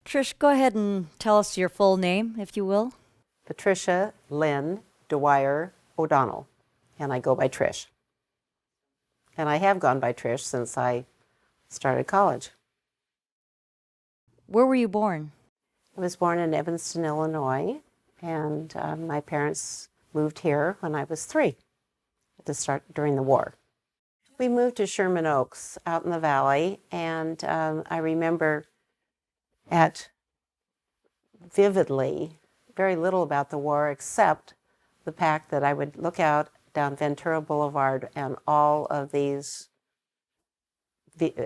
Trish, go ahead and tell us your full name, if you will. Patricia Lynn Dwyer O'Donnell, and I go by Trish. And I have gone by Trish since I started college. Where were you born? I was born in Evanston, Illinois, and my parents moved here when I was 3 to start during the war. We moved to Sherman Oaks out in the valley, and I remember vividly very little about the war except the fact that I would look out down Ventura Boulevard and all of these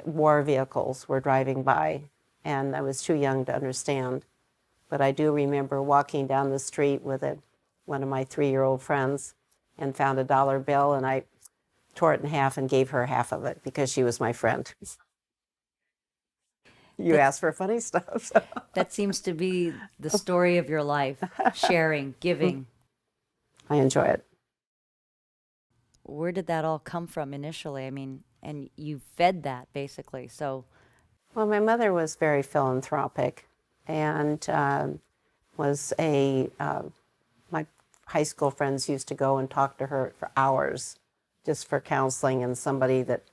war vehicles were driving by, and I was too young to understand. But I do remember walking down the street with one of my 3-year-old friends and found a dollar bill, and I tore it in half and gave her half of it because she was my friend. You asked for funny stuff. So. That seems to be the story of your life, sharing, giving. I enjoy it. Where did that all come from initially? I mean, and you fed that basically, so. Well, my mother was very philanthropic and my high school friends used to go and talk to her for hours just for counseling, and somebody that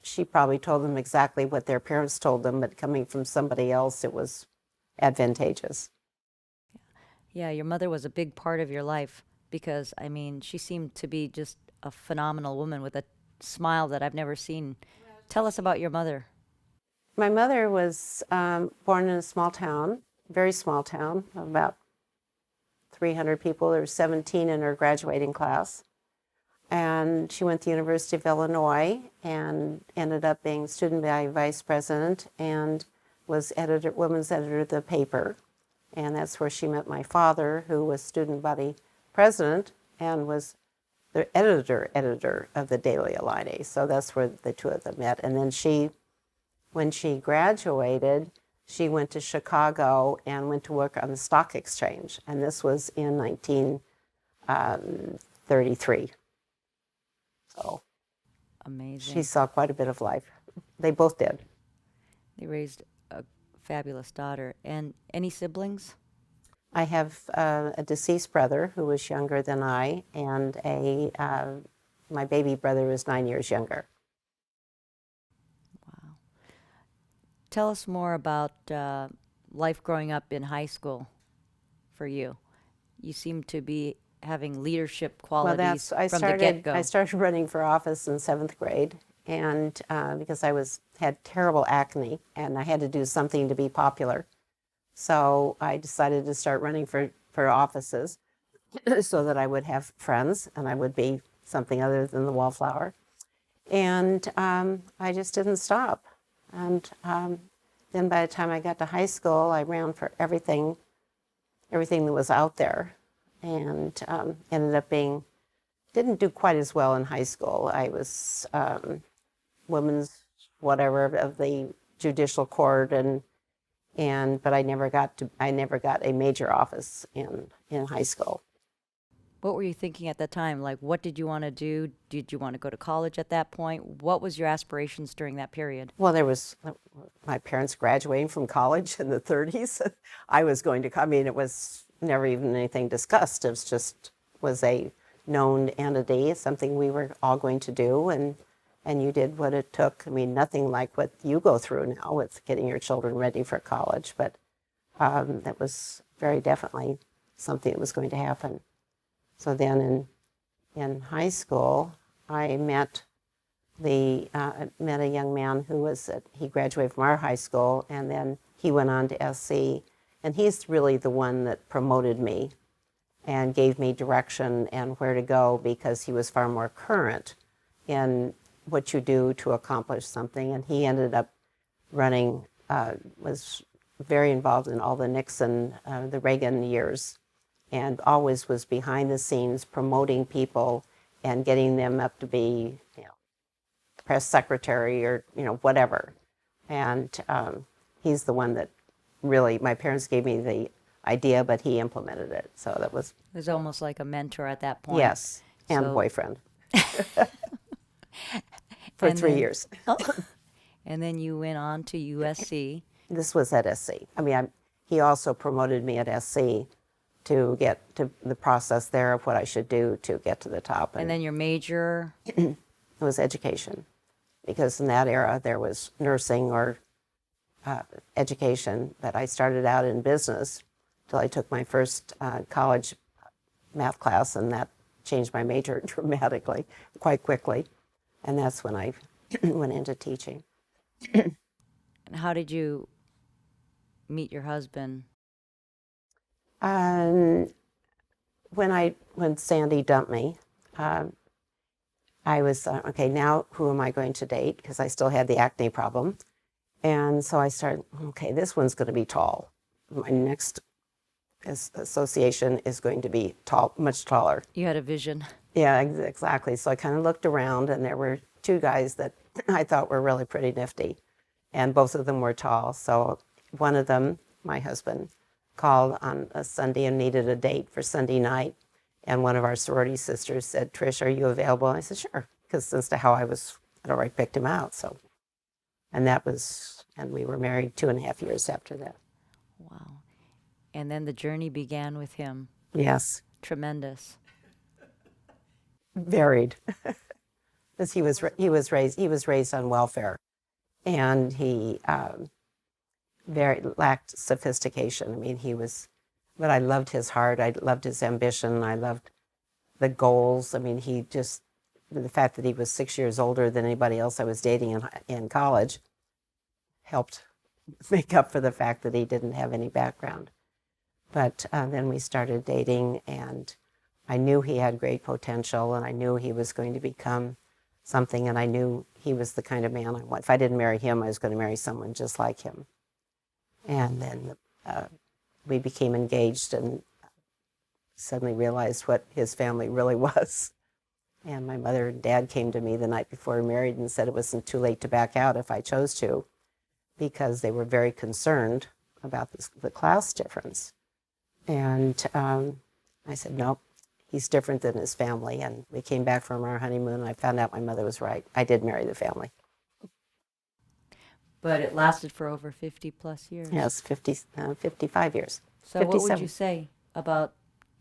she probably told them exactly what their parents told them, but coming from somebody else, it was advantageous. Yeah, your mother was a big part of your life because, I mean, she seemed to be just a phenomenal woman with a smile that I've never seen. Tell us about your mother. My mother was born in a small town, very small town, about 300 people. There were 17 in her graduating class. And she went to the University of Illinois and ended up being student body vice president and was women's editor of the paper. And that's where she met my father, who was student body president and was the editor of the Daily Illini. So that's where the two of them met. And then when she graduated, she went to Chicago and went to work on the stock exchange. And this was in 1933. So amazing. She saw quite a bit of life. They both did. They raised a fabulous daughter. And any siblings? I have a deceased brother who was younger than I, and my baby brother was 9 years younger. Wow. Tell us more about life growing up in high school for you. You seem to be having leadership qualities from the get-go. I started running for office in 7th grade, and because I had terrible acne, and I had to do something to be popular. So I decided to start running for offices so that I would have friends and I would be something other than the wallflower. And I just didn't stop. And then by the time I got to high school, I ran for everything that was out there, and ended up didn't do quite as well in high school. I was women's whatever of the judicial court, but I never got a major office in high school. What were you thinking at that time? Like, what did you want to do? Did you want to go to college at that point? What was your aspirations during that period? Well, there was my parents graduating from college in the 30s. I was going to, it was never even anything discussed. It was a known entity, something we were all going to do, and you did what it took. Nothing like what you go through now with getting your children ready for college, but that was very definitely something that was going to happen. So then in high school, I met a young man he graduated from our high school, and then he went on to SC, and he's really the one that promoted me and gave me direction and where to go, because he was far more current in what you do to accomplish something. And he ended up running, was very involved in all the Nixon, the Reagan years, and always was behind the scenes promoting people and getting them up to be, press secretary or, whatever. And he's the one that really, my parents gave me the idea, but he implemented it. So that was... It was almost like a mentor at that point. Yes, and boyfriend. For 3 years. And then you went on to USC. This was at SC. he also promoted me at SC to get to the process there of what I should do to get to the top. And then your major? It was education, because in that era there was nursing or education, but I started out in business till I took my first college math class, and that changed my major dramatically, quite quickly, and that's when I went into teaching. And how did you meet your husband? When Sandy dumped me, I was okay. Now who am I going to date? Because I still had the acne problem, and so I started. Okay, this one's going to be tall. My next association is going to be tall, much taller. You had a vision. Yeah, exactly. So I kind of looked around, and there were two guys that I thought were really pretty nifty, and both of them were tall. So one of them, my husband, called on a Sunday and needed a date for Sunday night. And one of our sorority sisters said, "Trish, are you available?" And I said, "Sure," because as to how I'd already picked him out. So, and we were married 2.5 years after that. Wow. And then the journey began with him. Yes. Tremendous. Varied. Because he was raised on welfare, and he very lacked sophistication. I mean, but I loved his heart. I loved his ambition. I loved the goals. I mean, the fact that he was 6 years older than anybody else I was dating in college helped make up for the fact that he didn't have any background. But then we started dating, and I knew he had great potential, and I knew he was going to become something, and I knew he was the kind of man I want. If I didn't marry him, I was going to marry someone just like him. And then we became engaged and suddenly realized what his family really was. And my mother and dad came to me the night before we married and said it wasn't too late to back out if I chose to, because they were very concerned about the class difference. And I said, nope, he's different than his family. And we came back from our honeymoon, and I found out my mother was right. I did marry the family. But it lasted for over 50 plus years. Yes, 55 years. So 57. What would you say about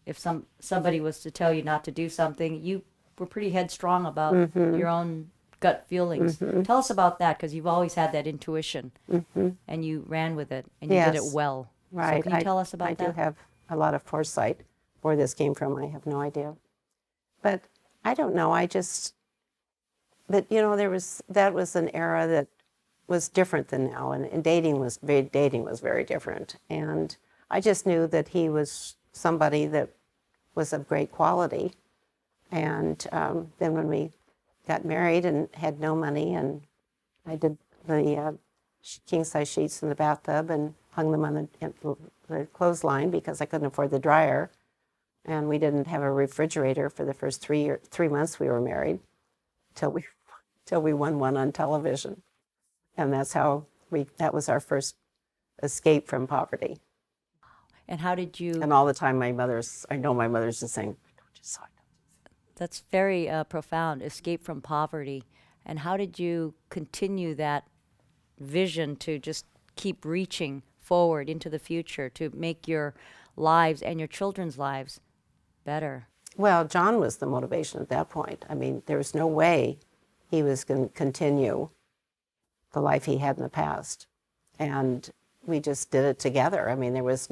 if somebody was to tell you not to do something? You were pretty headstrong about your own gut feelings. Tell us about that, because you've always had that intuition, and you ran with it, and you did it well. Right. So can you tell us about that? I do have a lot of foresight. Where this came from, I have no idea. But I don't know. That was an era that was different than now, and dating was very different. And I just knew that he was somebody that was of great quality. And then when we got married and had no money, and I did the king-size sheets in the bathtub and hung them on the clothesline because I couldn't afford the dryer. And we didn't have a refrigerator for the first 3 months we were married, till we won one on television. And that was our first escape from poverty. And how did you... And all the time I know my mother's just saying, "Don't you saw it?" That's very profound, escape from poverty. And how did you continue that vision to just keep reaching forward into the future to make your lives and your children's lives better? Well, John was the motivation at that point. I mean, there was no way he was going to continue the life he had in the past. And we just did it together. I mean, it was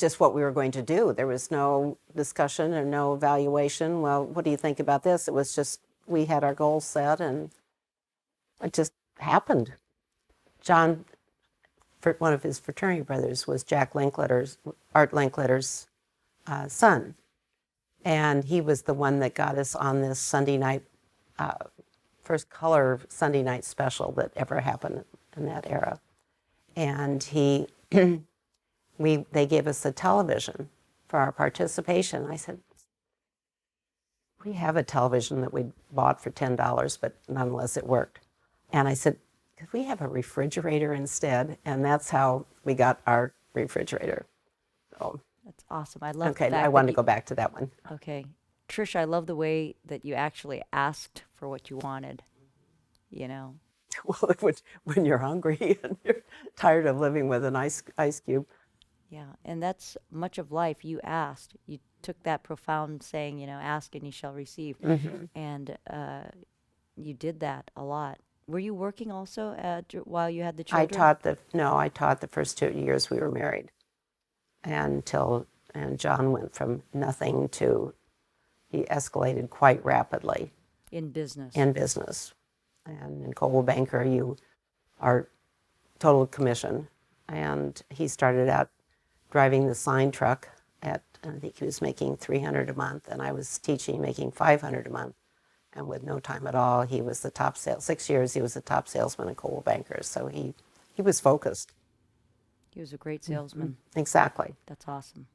just what we were going to do. There was no discussion or no evaluation. Well, what do you think about this? It was just, we had our goals set, and it just happened. John, one of his fraternity brothers was Art Linkletter's son. And he was the one that got us on this Sunday night, first color Sunday night special that ever happened in that era. And they gave us a television for our participation. I said, we have a television that we bought for $10, but nonetheless it worked. And I said, could we have a refrigerator instead? And that's how we got our refrigerator. So, that's awesome. I love okay, the fact I wanted to go back to that one. Okay. Trish, I love the way that you actually asked for what you wanted, Well, when you're hungry and you're tired of living with an ice cube. Yeah, and that's much of life. You asked. You took that profound saying, ask and you shall receive. And you did that a lot. Were you working also while you had the I children? taught the first 2 years we were married, and John went from nothing to, he escalated quite rapidly In business. in business. And in Coldwell Banker, you are total commission. And he started out driving the sign truck I think he was making $300 a month, and I was teaching, making $500 a month. And with no time at all, he was the top 6 years, he was the top salesman in Coldwell Banker. So he was focused. He was a great salesman. Exactly. That's awesome.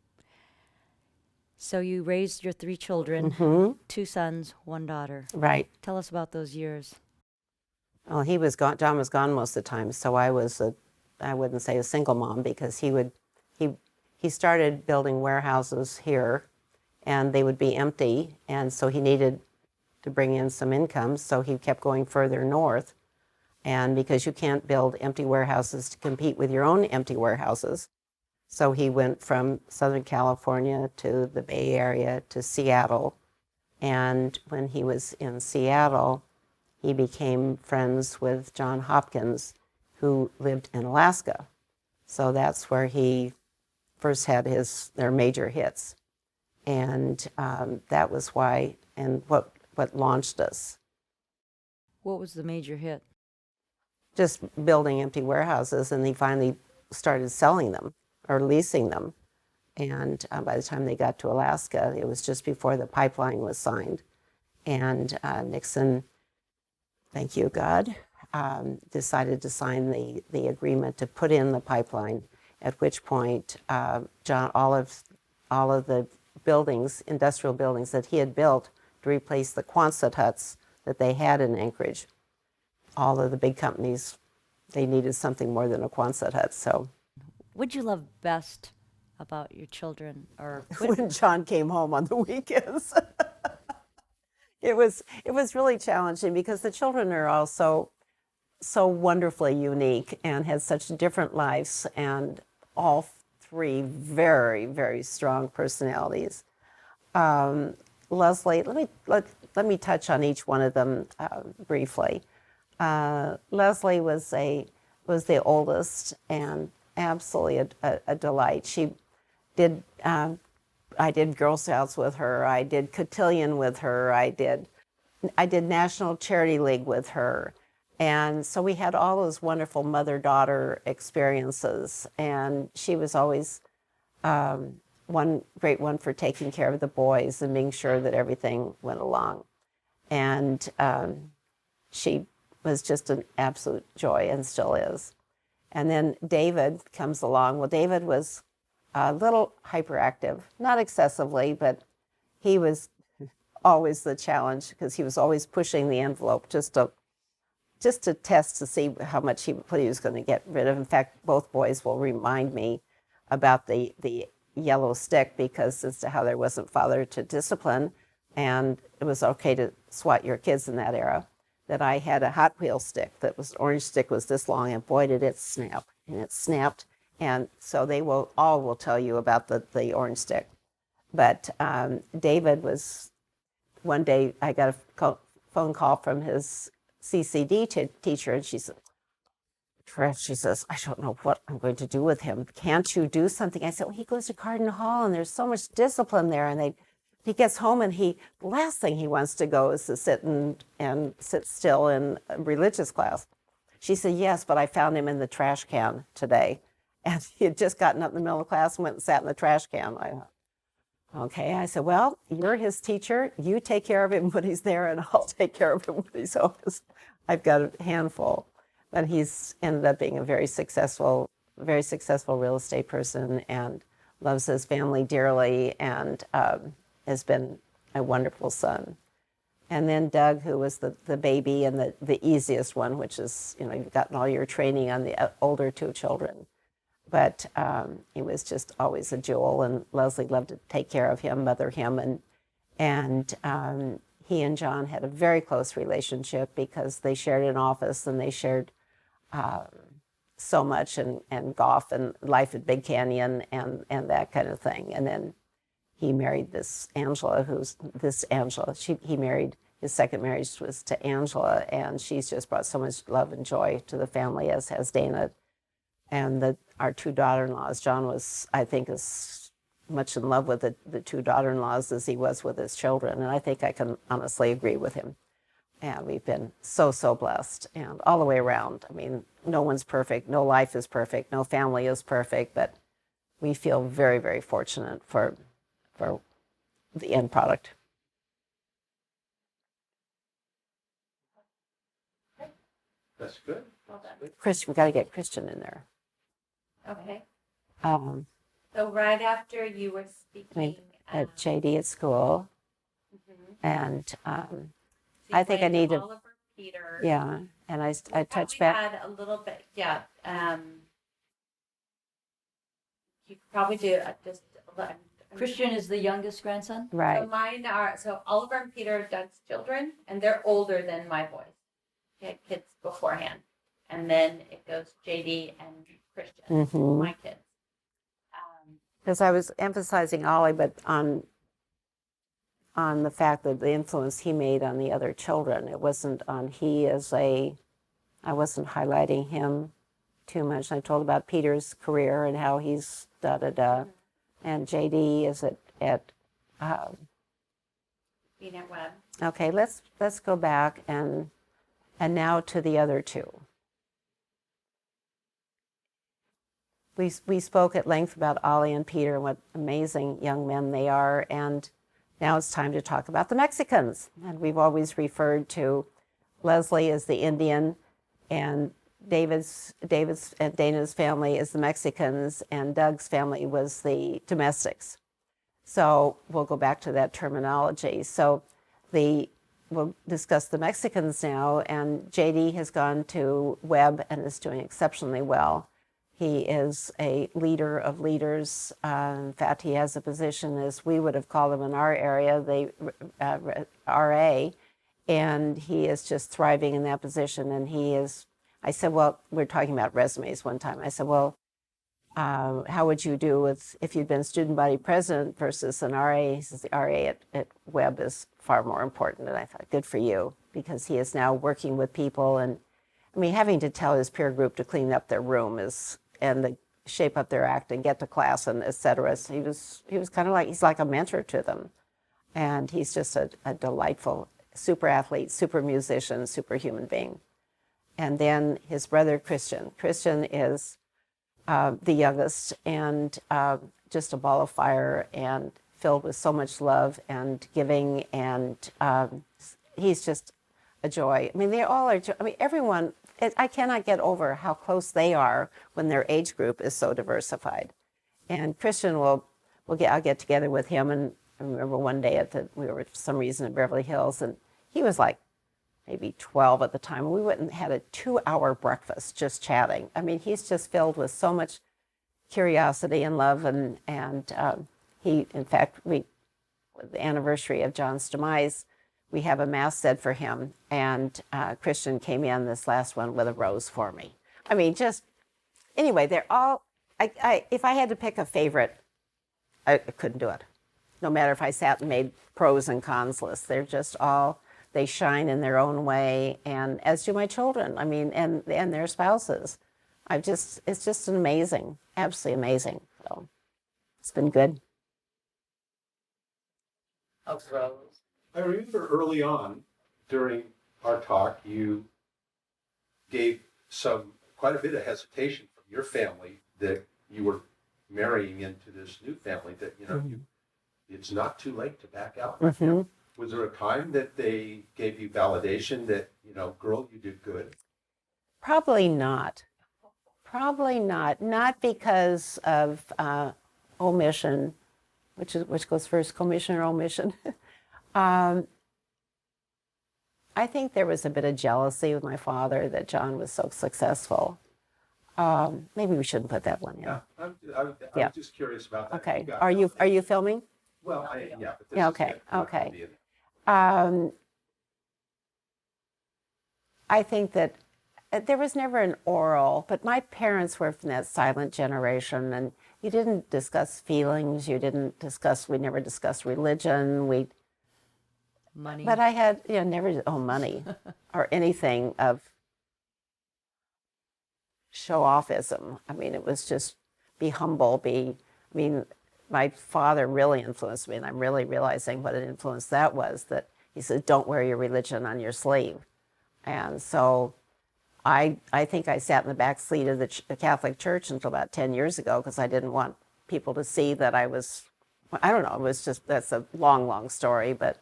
So you raised your 3 children, 2 sons, 1 daughter. Right. Tell us about those years. Well, he was gone. John was gone most of the time, so I wouldn't say a single mom, because he started building warehouses here, and they would be empty, and so he needed to bring in some income, so he kept going further north. And because you can't build empty warehouses to compete with your own empty warehouses, so he went from Southern California to the Bay Area to Seattle. And when he was in Seattle, he became friends with John Hopkins, who lived in Alaska. So that's where he first had their major hits. And that was why, and what launched us. What was the major hit? Just building empty warehouses, and he finally started selling them or leasing them. And by the time they got to Alaska, it was just before the pipeline was signed. And Nixon, thank you, God, decided to sign the agreement to put in the pipeline, at which point John, all of the buildings, industrial buildings that he had built to replace the Quonset huts that they had in Anchorage, all of the big companies, they needed something more than a Quonset hut. So What'd you love best about your children? Or when John came home on the weekends, it was really challenging, because the children are all so wonderfully unique and had such different lives, and all 3 very, very strong personalities. Leslie, let me touch on each one of them briefly. Leslie was the oldest, and absolutely a delight. She did. I did Girl Scouts with her. I did cotillion with her. I did National Charity League with her. And so we had all those wonderful mother-daughter experiences. And she was always one great one for taking care of the boys and being sure that everything went along. And she was just an absolute joy, and still is. And then David comes along. Well, David was a little hyperactive, not excessively, but he was always the challenge, because he was always pushing the envelope just to test to see how much what he was going to get rid of. In fact, both boys will remind me about the yellow stick, because as to how there wasn't father to discipline, and it was okay to swat your kids in that era, that I had a Hot Wheel stick that was, orange stick was this long, and boy did it snap, and it snapped. And so they will tell you about the orange stick. But David was, one day I got a phone call from his CCD teacher, and she said, Trish, she says, I don't know what I'm going to do with him. Can't you do something? I said, well, he goes to Cardinal Hall, and there's so much discipline there. And he gets home, and the last thing he wants to go is to sit and sit still in a religious class. She said, yes, but I found him in the trash can today. And he had just gotten up in the middle of class and went and sat in the trash can. I thought, okay. I said, well, you're his teacher. You take care of him when he's there, and I'll take care of him when he's home. I've got a handful. But he's ended up being a very successful real estate person, and loves his family dearly, and has been a wonderful son. And then Doug, who was the baby and the easiest one, which is, you've gotten all your training on the older 2 children. But he was just always a jewel, and Leslie loved to take care of him, mother him, and he and John had a very close relationship because they shared an office and they shared so much and golf and life at Big Canyon and that kind of thing. And then he married this Angela, he married, his second marriage was to Angela, and she's just brought so much love and joy to the family, as has Dana. And our two daughter-in-laws, John was, I think, as much in love with the two daughter-in-laws as he was with his children. And I think I can honestly agree with him. And we've been so, so blessed, and all the way around. I mean, no one's perfect, no life is perfect, no family is perfect, but we feel very, very fortunate for the end product. That's good. Well done. Chris, we got to get Christian in there. Okay. So right after you were speaking At JD at school, and so I think I played need to, Oliver Peter. yeah, and I touched Probably back. had a little bit, yeah. You could probably do just. Christian is the youngest grandson? Right. So mine are, so Oliver and Peter are Doug's children, and they're older than my boys. They had kids beforehand. And then it goes JD and Christian, my kids. Because I was emphasizing Ollie, but on the fact that the influence he made on the other children. It wasn't on I wasn't highlighting him too much. I told about Peter's career and how he's da-da-da. And JD is at Being at Webb. okay, let's go back and now to the other two. We spoke at length about Ollie and Peter and what amazing young men they are, and now it's time to talk about the Mexicans. And we've always referred to Leslie as the Indian, and David's and Dana's family is the Mexicans, and Doug's family was the domestics. So we'll go back to that terminology. So we'll discuss the Mexicans now, and JD has gone to Webb and is doing exceptionally well. He is a leader of leaders. In fact, he has a position, as we would have called him in our area, the RA, and he is just thriving in that position. And I said, well, we were talking about resumes one time. I said, well, how would you do if you'd been student body president versus an RA? He says the RA at Webb is far more important. And I thought, good for you, because he is now working with people. And I mean, having to tell his peer group to clean up their room and to shape up their act and get to class and et cetera. So he was kind of like, he's like a mentor to them. And he's just a delightful super athlete, super musician, super human being. And then his brother, Christian. Christian is the youngest and just a ball of fire and filled with so much love and giving. And he's just a joy. I mean, they all are, I mean, everyone, I cannot get over how close they are when their age group is so diversified. And Christian I'll get together with him. And I remember one day we were for some reason in Beverly Hills, and he was like maybe 12 at the time. And we went and had a 2-hour breakfast just chatting. I mean, he's just filled with so much curiosity and love. And he, in fact, with the anniversary of John's demise, we have a mass said for him. And Christian came in this last one with a rose for me. I mean, just, anyway, they're all, if I had to pick a favorite, I couldn't do it. No matter if I sat and made pros and cons lists, they're just all, they shine in their own way, and as do my children. I mean, and their spouses. It's just amazing, absolutely amazing. So it's been good. I remember early on during our talk, you gave quite a bit of hesitation from your family that you were marrying into this new family, that, you know, it's not too late to back out. Mm-hmm. Was there a time that they gave you validation that, you know, girl, you did good? Probably not. Probably not. Not because of omission, which goes first, commission or omission. I think there was a bit of jealousy with my father that John was so successful. Maybe we shouldn't put that one in. Yeah, I'm just curious about that. Okay. Are you filming? Well, yeah. But this Yeah. is Okay. not Okay. gonna be Um, I think that there was never an oral, but my parents were from that silent generation, and you didn't discuss feelings. We never discussed religion. Money. But I had, never, money or anything of show-offism. I mean, it was just be humble, my father really influenced me, and I'm really realizing what an influence that was, that he said, don't wear your religion on your sleeve. And so I think I sat in the back seat of the Catholic Church until about 10 years ago because I didn't want people to see that I don't know, it was just, that's a long, long story, but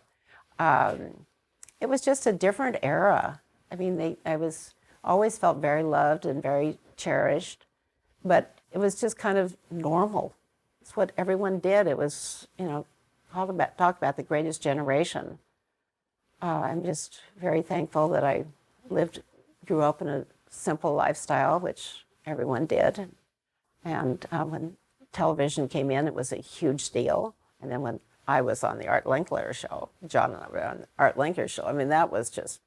it was just a different era. I mean, always felt very loved and very cherished, but it was just kind of normal. It's what everyone did. It was, talk about the greatest generation. I'm just very thankful that I grew up in a simple lifestyle, which everyone did. And when television came in, it was a huge deal. And then when I was on the Art Linkler show, John and I were on the Art Linkler show, that was just,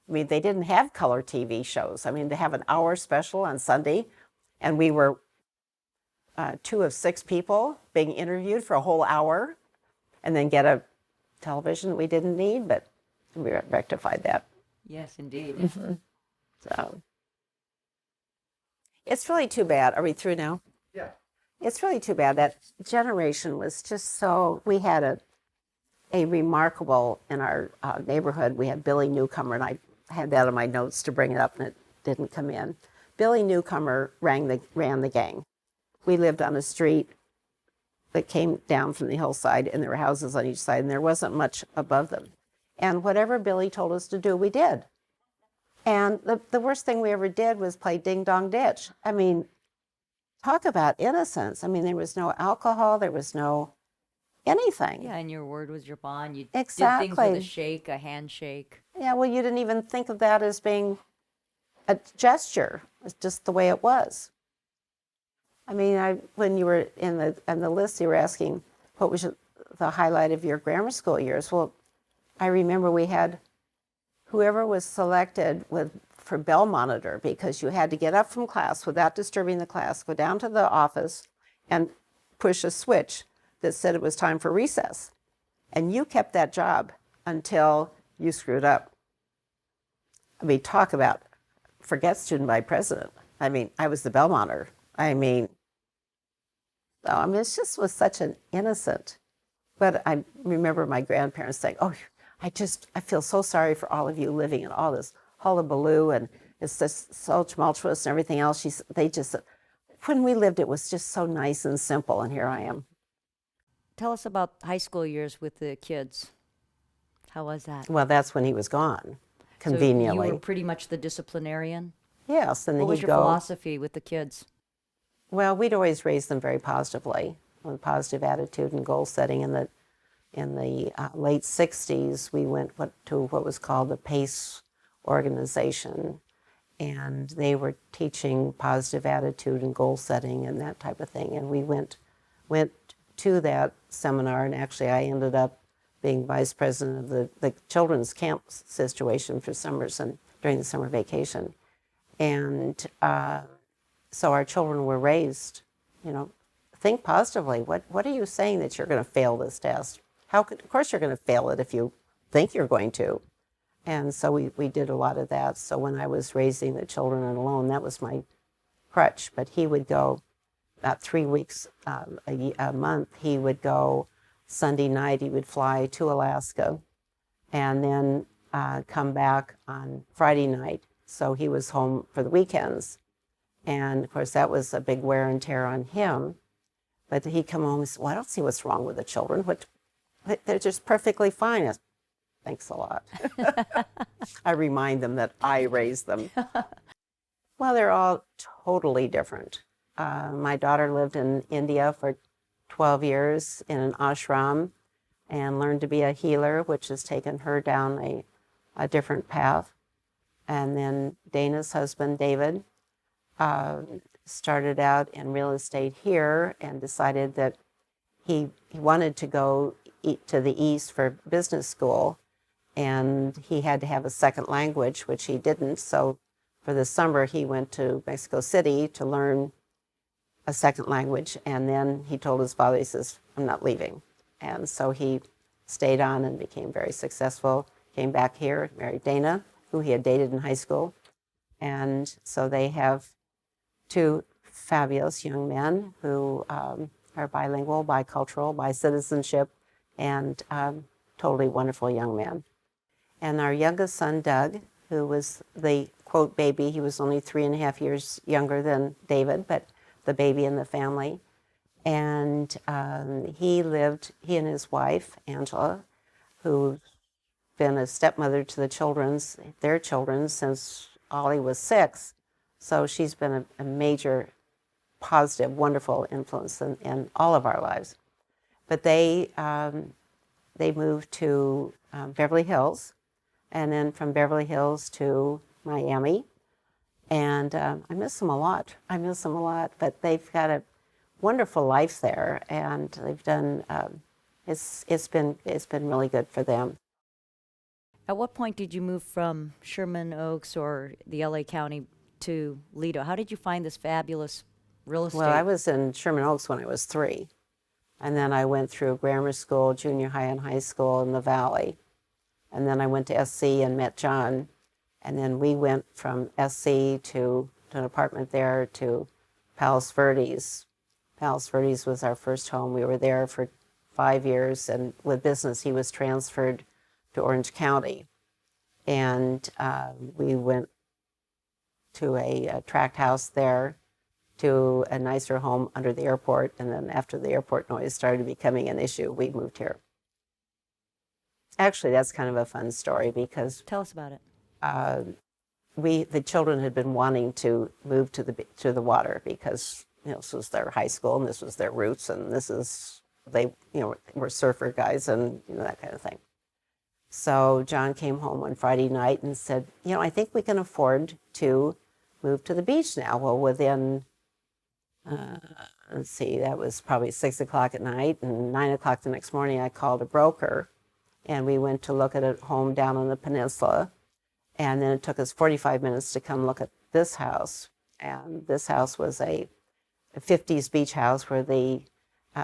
they didn't have color TV shows. They have an hour special on Sunday, and we were 2 of 6 people being interviewed for a whole hour, and then get a television we didn't need, but we rectified that. Yes, indeed. Mm-hmm. So it's really too bad. Are we through now? Yeah. It's really too bad. That generation was just so, we had a remarkable, in our neighborhood, we had Billy Newcomer, and I had that on my notes to bring it up, and it didn't come in. Billy Newcomer ran the gang. We lived on a street that came down from the hillside, and there were houses on each side, and there wasn't much above them. And whatever Billy told us to do, we did. And the worst thing we ever did was play Ding Dong Ditch. Talk about innocence. There was no alcohol, there was no anything. Yeah, and your word was your bond. You Exactly. did things with a shake, a handshake. Yeah, well, you didn't even think of that as being a gesture. It's just the way it was. When you were in the list, you were asking what was the highlight of your grammar school years. Well, I remember we had whoever was selected for bell monitor, because you had to get up from class without disturbing the class, go down to the office and push a switch that said it was time for recess. And you kept that job until you screwed up. Talk about forget student by president. I was the bell monitor. It just was such an innocent. But I remember my grandparents saying, "Oh, I feel so sorry for all of you living in all this hullabaloo, and it's just so tumultuous and everything else." When we lived, it was just so nice and simple, and here I am. Tell us about high school years with the kids. How was that? Well, that's when he was gone, conveniently. So you were pretty much the disciplinarian? Yes, and then what was he'd your go. philosophy with the kids? Well, we'd always raised them very positively, with positive attitude and goal setting. In the late 60s, we went to what was called the PACE organization, and they were teaching positive attitude and goal setting and that type of thing. And we went to that seminar, and actually I ended up being vice president of the children's camp situation for summers and during the summer vacation. And so our children were raised, think positively. What are you saying that you're going to fail this test? Of course you're going to fail it if you think you're going to. And so we did a lot of that. So when I was raising the children alone, that was my crutch. But he would go about 3 weeks a month. He would go Sunday night. He would fly to Alaska and then come back on Friday night. So he was home for the weekends. And of course, that was a big wear and tear on him. But he'd come home and say, "Well, I don't see what's wrong with the children. They're just perfectly fine." I said, "Thanks a lot." I remind them that I raised them. Well, they're all totally different. My daughter lived in India for 12 years in an ashram and learned to be a healer, which has taken her down a different path. And then Dana's husband, David, started out in real estate here and decided that he wanted to go to the East for business school, and he had to have a second language, which he didn't. So for the summer, he went to Mexico City to learn a second language, and then he told his father, he says, I'm not leaving. And so he stayed on and became very successful, came back here, married Dana, who he had dated in high school. And so they have two fabulous young men who are bilingual, bicultural, by citizenship, and totally wonderful young men. And our youngest son, Doug, who was the, quote, baby, he was only 3.5 years younger than David, but the baby in the family. And he and his wife, Angela, who's been a stepmother to their children since Ollie was 6. So she's been a major, positive, wonderful influence in all of our lives. But they moved to Beverly Hills, and then from Beverly Hills to Miami. And I miss them a lot. But they've got a wonderful life there, and they've done. It's been really good for them. At what point did you move from Sherman Oaks or the LA County to Lido? How did you find this fabulous real estate? Well, I was in Sherman Oaks when I was 3, and then I went through grammar school, junior high, and high school in the Valley, and then I went to SC and met John, and then we went from SC to an apartment there to Palos Verdes. Palos Verdes was our first home. We were there for 5 years, and with business, he was transferred to Orange County. And we went to a tract house there, to a nicer home under the airport. And then after the airport noise started becoming an issue, we moved here. Actually, that's kind of a fun story because Tell us about it. The children had been wanting to move to the water because this was their high school and this was their roots, and they were surfer guys and that kind of thing. So John came home one Friday night and said, I think we can afford to move to the beach now. Well, within, that was probably 6 o'clock at night, and 9 o'clock the next morning, I called a broker, and we went to look at a home down on the peninsula. And then it took us 45 minutes to come look at this house. And this house was a 50s beach house where the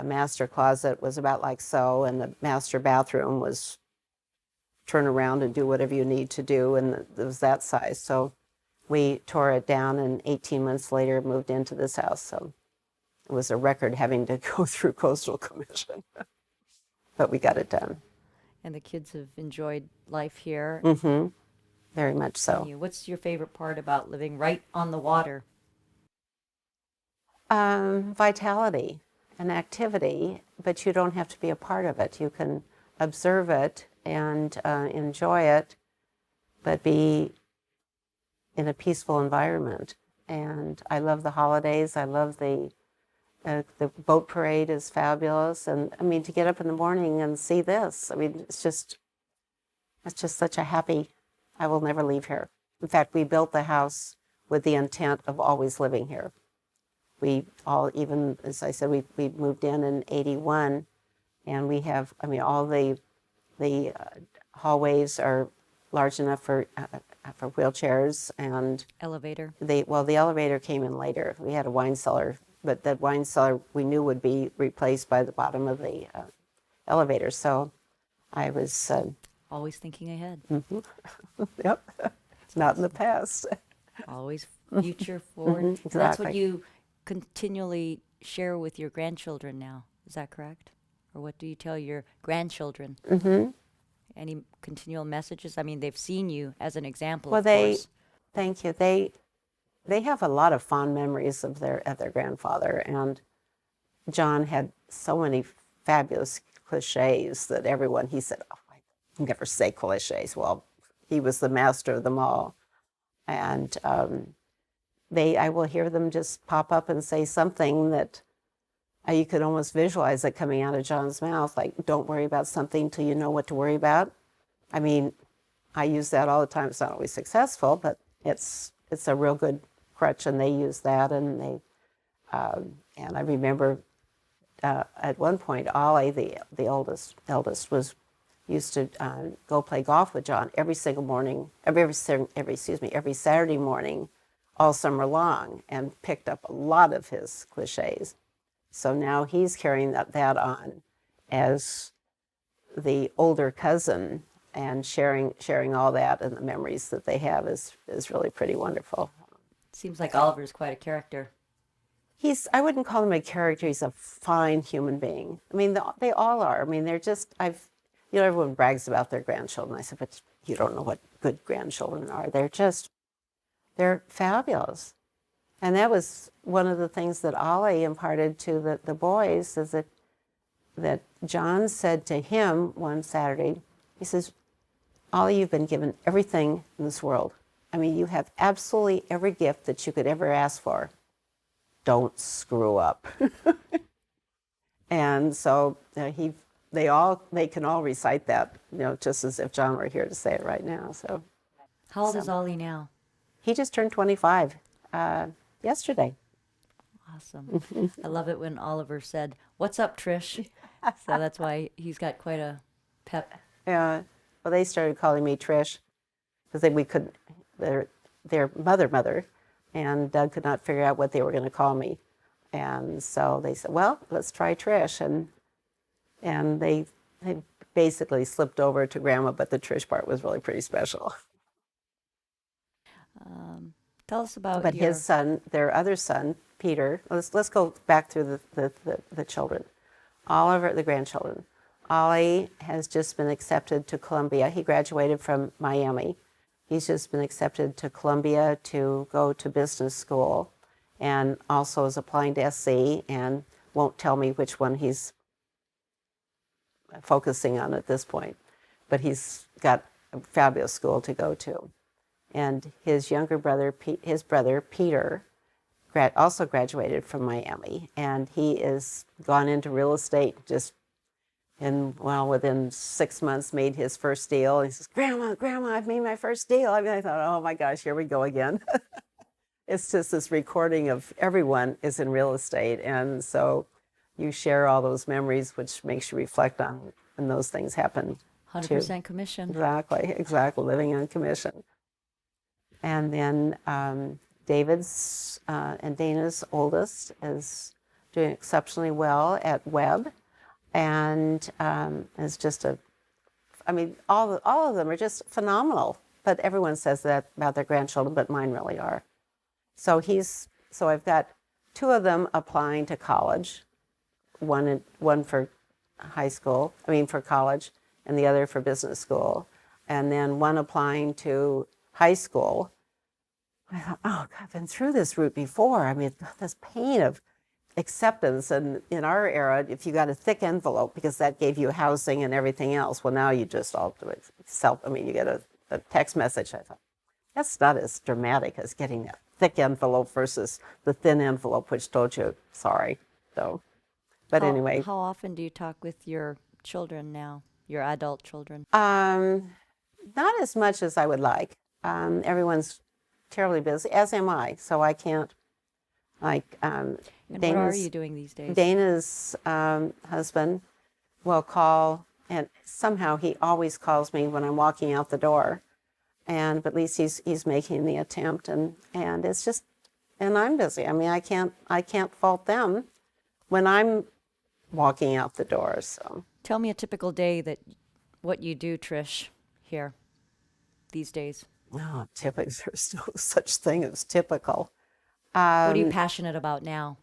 master closet was about like so, and the master bathroom was turn around and do whatever you need to do, and it was that size. So we tore it down, and 18 months later moved into this house. So it was a record having to go through Coastal Commission, but we got it done. And the kids have enjoyed life here. Mm-hmm. Very much so. What's your favorite part about living right on the water? Vitality and activity, but you don't have to be a part of it. You can observe it and enjoy it, but be in a peaceful environment. And I love the holidays. I love the boat parade is fabulous. And I mean, to get up in the morning and see this, I mean, it's just such a happy, I will never leave here. In fact, we built the house with the intent of always living here. We all, even as I said, we moved in 81, and we have, all the hallways are large enough for wheelchairs, and Elevator. the elevator came in later. We had a wine cellar, but that wine cellar we knew would be replaced by the bottom of the elevator. So I was Always thinking ahead. yep, not in the past. Always future forward. Exactly. That's what you continually share with your grandchildren now. Is that correct? Or what do you tell your grandchildren? Mm-hmm. Any continual messages? I mean, they've seen you as an example. Well, of course. thank you. They have a lot of fond memories of their grandfather, and John had so many fabulous cliches that he said, "Oh, I never say cliches." Well, he was the master of them all, and I will hear them just pop up and say something that you could almost visualize it coming out of John's mouth, like, "Don't worry about something till you know what to worry about." I mean, I use that all the time. It's not always successful, but it's a real good crutch, and they use that. And and I remember at one point, Ollie, the eldest, was used to go play golf with John every single morning, every Saturday morning, all summer long, and picked up a lot of his cliches. So now he's carrying that on as the older cousin, and sharing all that and the memories that they have is really pretty wonderful. Seems like Oliver's quite a character. I wouldn't call him a character. He's a fine human being. I mean, they all are. I mean, they're just, everyone brags about their grandchildren. I said, but you don't know what good grandchildren are. They're fabulous. And that was one of the things that Ollie imparted to the boys, is that John said to him one Saturday, he says, Ollie, you've been given everything in this world. I mean, you have absolutely every gift that you could ever ask for. Don't screw up. And so they can all recite that, just as if John were here to say it right now. So, How old is Ollie now? he just turned 25 yesterday. Awesome. I love it when Oliver said, "What's up, Trish?" So that's why he's got quite a pep. Yeah. Well, they started calling me Trish because we couldn't. Their mother, and Doug could not figure out what they were going to call me, and so they said, "Well, let's try Trish," and they basically slipped over to Grandma, but the Trish part was really pretty special. Tell us about But his son, their other son, Peter. Let's go back through the children. Oliver, the grandchildren. Ollie has just been accepted to Columbia. He graduated from Miami. He's just been accepted to Columbia to go to business school, and also is applying to SC, and won't tell me which one he's focusing on at this point. But he's got a fabulous school to go to. And his younger brother, his brother Peter, also graduated from Miami, and he is gone into real estate just within 6 months made his first deal. He says, Grandma, I've made my first deal. I mean, I thought, oh my gosh, here we go again. It's just this recording of everyone is in real estate, and so you share all those memories, which makes you reflect on when those things happen. 100% commission. Exactly, living on commission. And then David's and Dana's oldest is doing exceptionally well at Webb, and is just all of them are just phenomenal. But everyone says that about their grandchildren, but mine really are. So I've got two of them applying to college, one for for college, and the other for business school, and then one applying to high school. I thought, oh, God, I've been through this route before. I mean, this pain of acceptance. And in our era, if you got a thick envelope, because that gave you housing and everything else, well, now you just all do it you get a text message. I thought, that's not as dramatic as getting that thick envelope versus the thin envelope, which told you, sorry. So, but anyway. How often do you talk with your children now, your adult children? Not as much as I would like. Everyone's terribly busy, as am I, so I can't, And what are you doing these days? Dana's husband will call, and somehow he always calls me when I'm walking out the door, but at least he's making the attempt, and it's just, and I'm busy. I mean, I can't fault them when I'm walking out the door. So tell me a typical day what you do, Trish, here these days. Oh, typical. There's no such thing as typical. What are you passionate about now?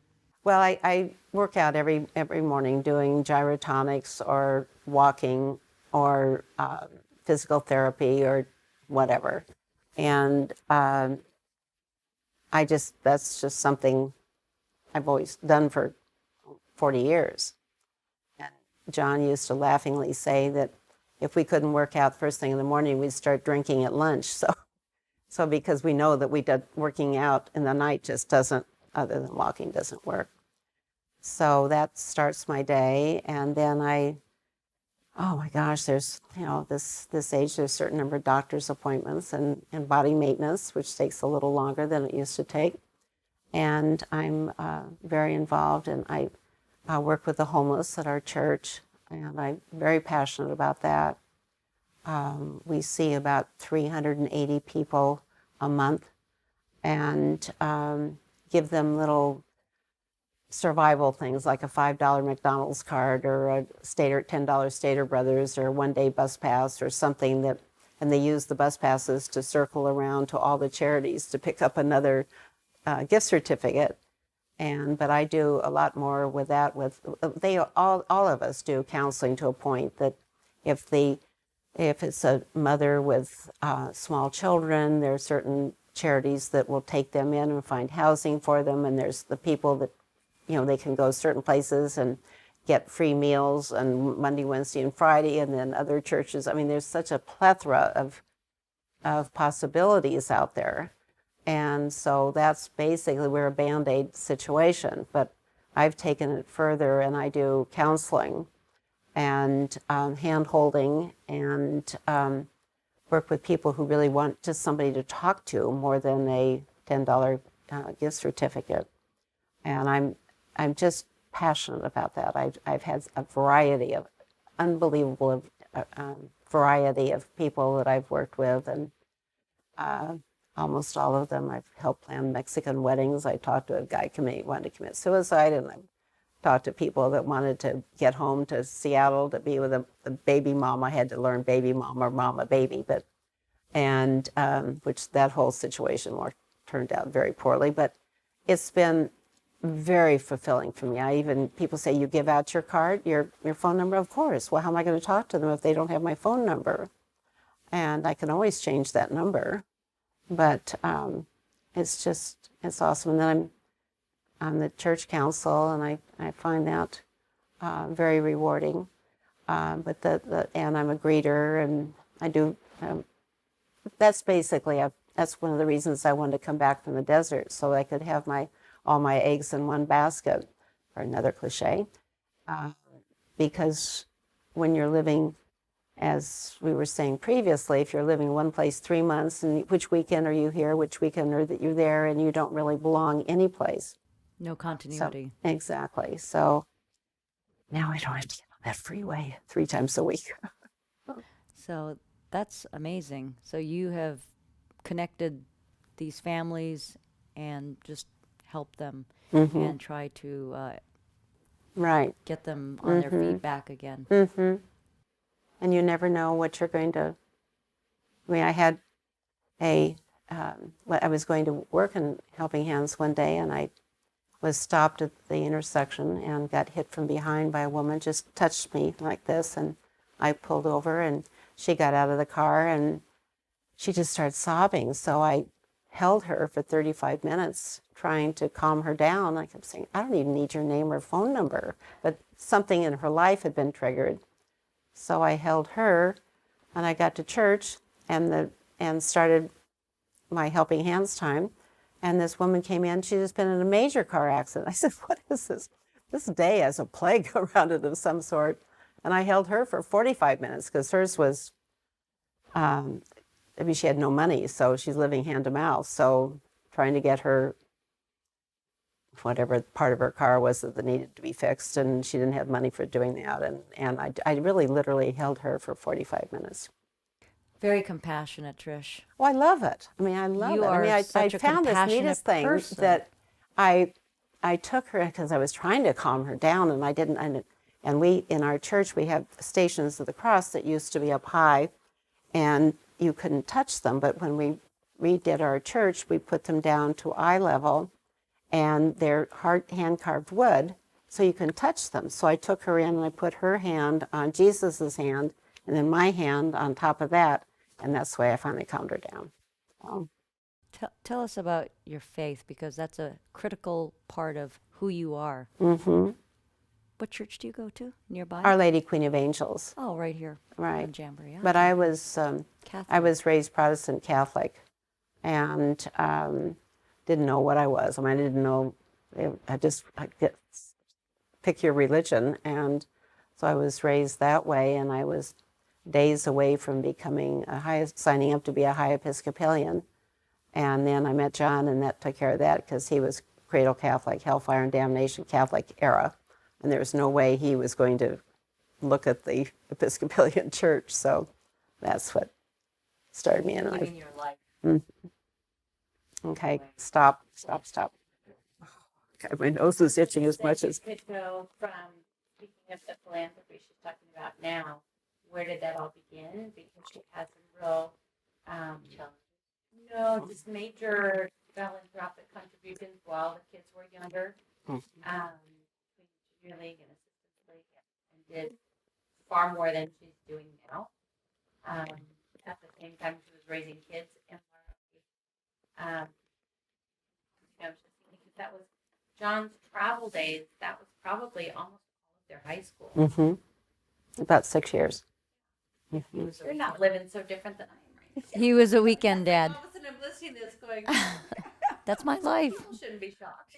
Well, I work out every morning doing gyrotonics or walking or physical therapy or whatever. And that's just something I've always done for 40 years. And John used to laughingly say that if we couldn't work out first thing in the morning, we'd start drinking at lunch. So because we know that working out in the night just doesn't, other than walking, doesn't work. So that starts my day. And then oh my gosh, there's, this age, there's a certain number of doctor's appointments and body maintenance, which takes a little longer than it used to take. And I'm very involved, and I work with the homeless at our church, and I'm very passionate about that. we see about 380 people a month, and give them little survival things like a $5 McDonald's card or a $10 Stater Brothers or one-day bus pass or something that, and they use the bus passes to circle around to all the charities to pick up another gift certificate. But I do a lot more with that. All of us do counseling to a point that if it's a mother with small children, there are certain charities that will take them in and find housing for them, and there's the people that, they can go certain places and get free meals on Monday, Wednesday, and Friday, and then other churches. I mean, there's such a plethora of possibilities out there. And so that's basically, we're a Band-Aid situation, but I've taken it further, and I do counseling and hand-holding and work with people who really want just somebody to talk to more than a $10 gift certificate. And I'm just passionate about that. I've had a variety of unbelievable variety of people that I've worked with, and almost all of them I've helped plan Mexican weddings. I talked to a guy wanted to commit suicide, and I talked to people that wanted to get home to Seattle to be with a baby mom. I had to learn baby mom or mama baby, which that whole situation turned out very poorly. But it's been very fulfilling for me. People say, you give out your card, your phone number? Of course. Well, how am I going to talk to them if they don't have my phone number? And I can always change that number. But it's awesome. And then I'm on the church council, and I find that very rewarding. And I'm a greeter, and I do, that's basically, that's one of the reasons I wanted to come back from the desert, so I could have all my eggs in one basket, or another cliche. Because when you're living, as we were saying previously, if you're living one place 3 months, and which weekend are you here, which weekend are that you're there, and you don't really belong any place. No continuity. So, exactly. So now I don't have to get on that freeway 3 times a week. So that's amazing. So you have connected these families and just help them and try to right. get them on their feet back again. Mm-hmm. And you never know what you're going to. I had I was going to work in Helping Hands one day, and I was stopped at the intersection and got hit from behind by a woman, just touched me like this, and I pulled over, and she got out of the car, and she just started sobbing. So I held her for 35 minutes trying to calm her down. I kept saying, I don't even need your name or phone number. But something in her life had been triggered. So I held her, and I got to church and started my Helping Hands time. And this woman came in. She'd just been in a major car accident. I said, what is this? This day has a plague around it of some sort. And I held her for 45 minutes because hers was, she had no money, so she's living hand to mouth. So trying to get her whatever part of her car was that needed to be fixed, and she didn't have money for doing that. And I really literally held her for 45 minutes. Very compassionate, Trish. Oh, I love it. I love it. I found this neatest thing person. That I took her because I was trying to calm her down, and I didn't. And we, in our church, we have Stations of the Cross that used to be up high, and you couldn't touch them. But when we redid our church, we put them down to eye level, and they're hand-carved wood, so you can touch them. So I took her in, and I put her hand on Jesus's hand, and then my hand on top of that, and that's the way I finally calmed her down. Tell us about your faith, because that's a critical part of who you are. Mm-hmm. What church do you go to nearby? Our Lady Queen of Angels. Oh, right here. Right. In Jamboree. But I was Catholic. I was raised Protestant Catholic, and didn't know what I was. I didn't know. Pick your religion, and so I was raised that way, and I was days away from becoming signing up to be a high Episcopalian. And then I met John, and that took care of that, because he was cradle Catholic, hellfire and damnation Catholic era, and there was no way he was going to look at the Episcopalian Church. So that's what started me in life. Living your life. Okay, stop. God, my nose is itching as much as. You could go from speaking of the philanthropy she's talking about now. Where did that all begin? Because she had some real, just major philanthropic contributions while the kids were younger. Between Junior League and Assistance League, and did far more than she's doing now. At the same time, she was raising kids in I was just thinking that was John's travel days. That was probably almost all of their high school. About 6 years. You're not living so different than I am, right? He was a weekend dad. All of a sudden, I'm listening to this going, That's my life. people shouldn't be shocked.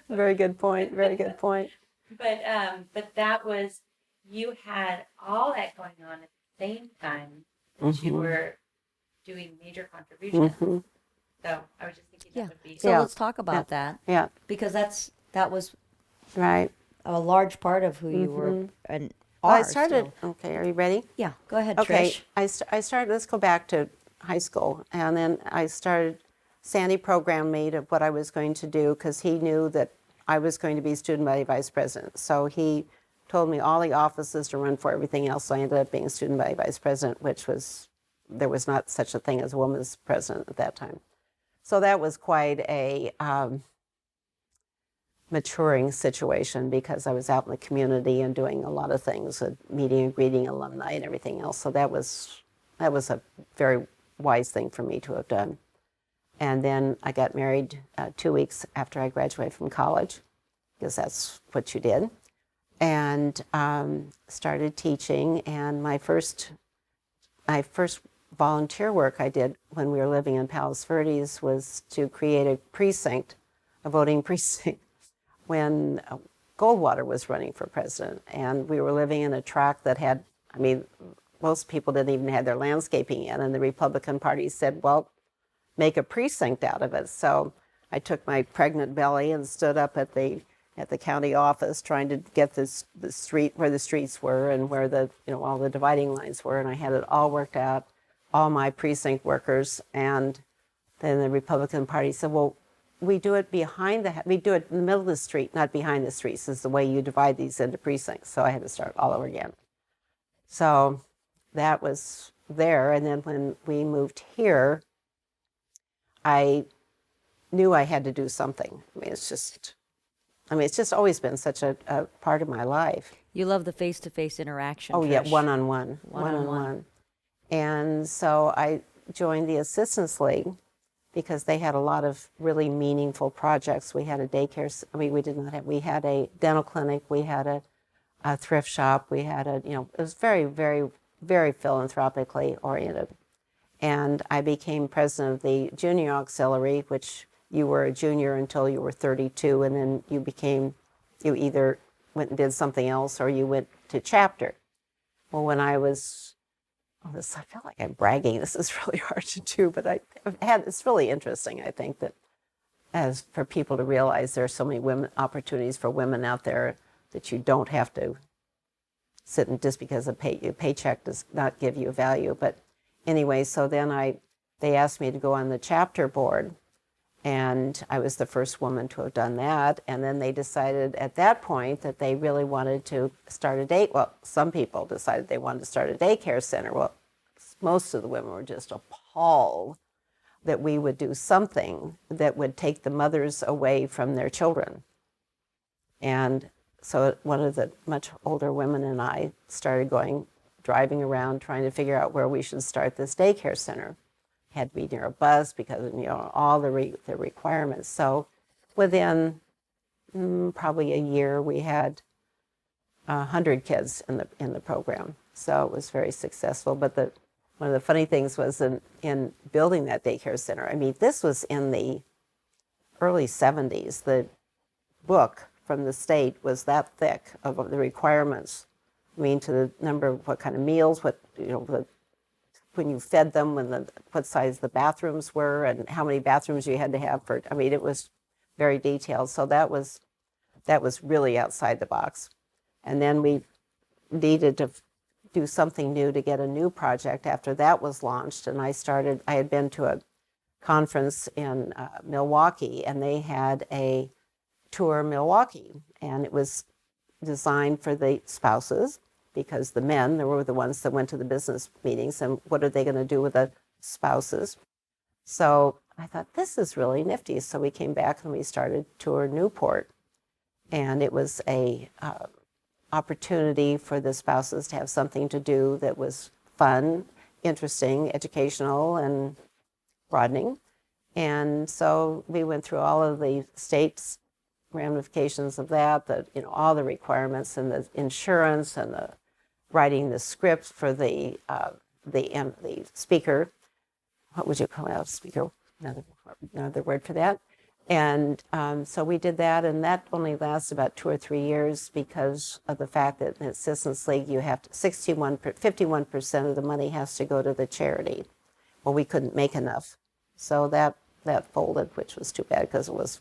Very good point. But that was, you had all that going on at the same time that you were doing major contributions. So I was just thinking that would be. So let's talk about that. Yeah. Because that was Right. a large part of who you were and Well, are I started. still. Okay, are you ready? Yeah, go ahead, Okay, Trish. I started. Let's go back to high school, and then I started. Sandy programmed me to what I was going to do because he knew that I was going to be student body vice president. So he told me all the offices to run for, everything else. So I ended up being student body vice president, which was, there was not such a thing as a woman's president at that time. So that was quite a maturing situation because I was out in the community and doing a lot of things, meeting and greeting alumni and everything else. So that was a very wise thing for me to have done. And then I got married 2 weeks after I graduated from college, because that's what you did, and started teaching. And my first volunteer work I did when we were living in Palos Verdes was to create a precinct, a voting precinct, when Goldwater was running for president. And we were living in a tract that had, most people didn't even have their landscaping in, and the Republican Party said, well, make a precinct out of it. So I took my pregnant belly and stood up at the county office trying to get the street where the streets were and where the all the dividing lines were, and I had it all worked out, all my precinct workers. And then the Republican Party said, well, we do it we do it in the middle of the street, not behind the streets, is the way you divide these into precincts. So I had to start all over again. So that was there. And then when we moved here, I knew I had to do something. It's just always been such a part of my life. You love the face-to-face interaction. Oh, Trish. yeah, one-on-one. And so I joined the Assistance League because they had a lot of really meaningful projects. We had a daycare, we had a dental clinic, we had a thrift shop, we had it was very, very, very philanthropically oriented. And I became president of the junior auxiliary, which you were a junior until you were 32, and then you either went and did something else or you went to chapter. Well, when I feel like I'm bragging. This is really hard to do, but it's really interesting, I think, that as for people to realize there are so many opportunities for women out there that you don't have to sit and just because a paycheck does not give you value. But anyway, so then they asked me to go on the chapter board, and I was the first woman to have done that. And then they decided at that point that they really wanted to start some people decided they wanted to start a daycare center. Well, most of the women were just appalled that we would do something that would take the mothers away from their children. And so one of the much older women and I started driving around trying to figure out where we should start this daycare center. Had to be near a bus because of all the requirements. So within probably a year, we had 100 kids in the program. So it was very successful. But one of the funny things was in building that daycare center. This was in the early 70s. The book from the state was that thick of the requirements. To the number of what kind of meals, when you fed them, what size the bathrooms were, and how many bathrooms you had to have for. It was very detailed. So that was really outside the box. And then we needed to do something new to get a new project after that was launched. And I had been to a conference in Milwaukee, and they had a tour Milwaukee, and it was designed for the spouses, because the men, they were the ones that went to the business meetings, and what are they going to do with the spouses? So I thought, this is really nifty. So we came back and we started Tour Newport, and it was a opportunity for the spouses to have something to do that was fun, interesting, educational, and broadening. And so we went through all of the state's ramifications of that, all the requirements and the insurance and the writing the script for the speaker. What would you call it? Speaker, another word for that. And so we did that, and that only lasted about 2 or 3 years because of the fact that in Assistance League you have to 51% of the money has to go to the charity. Well, we couldn't make enough, so that folded, which was too bad because it was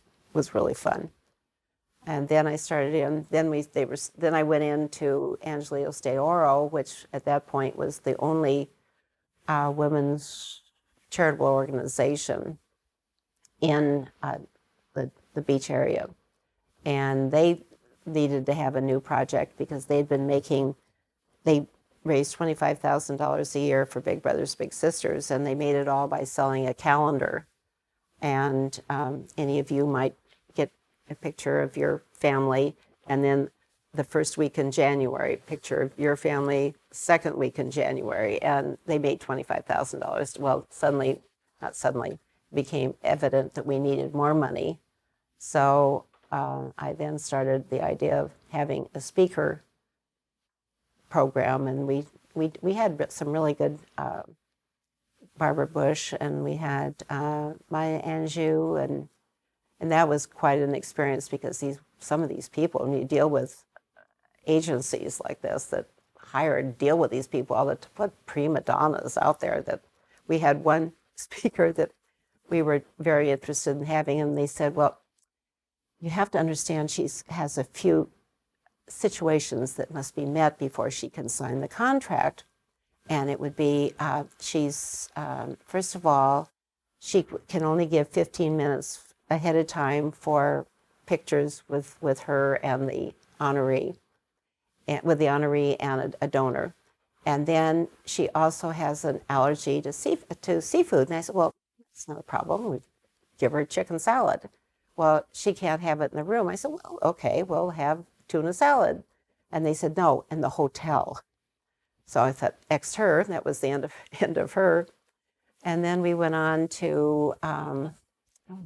really fun. And then I started in. Then I went into Angelitos de Oro, which at that point was the only women's charitable organization in the beach area, and they needed to have a new project because they raised $25,000 a year for Big Brothers Big Sisters, and they made it all by selling a calendar. And any of you might get a picture of your family, and then the first week in January, picture of your family, second week in January, and they made $25,000. Well, not suddenly, it became evident that we needed more money. So I then started the idea of having a speaker program, and we had some really good Barbara Bush, and we had Maya Angelou, and that was quite an experience because some of these people, when you deal with agencies like this that deal with these people, all the prima donnas out there, that we had one speaker that we were very interested in having, and they said, well, you have to understand she has a few situations that must be met before she can sign the contract. And it would be, first of all, she can only give 15 minutes ahead of time for pictures with her and the honoree, and a donor. And then she also has an allergy to seafood. And I said, well, it's not a problem. We give her chicken salad. Well, she can't have it in the room. I said, well, okay, we'll have tuna salad. And they said, no, in the hotel. So I thought, X her, and that was the end of her. And then we went on to, I'm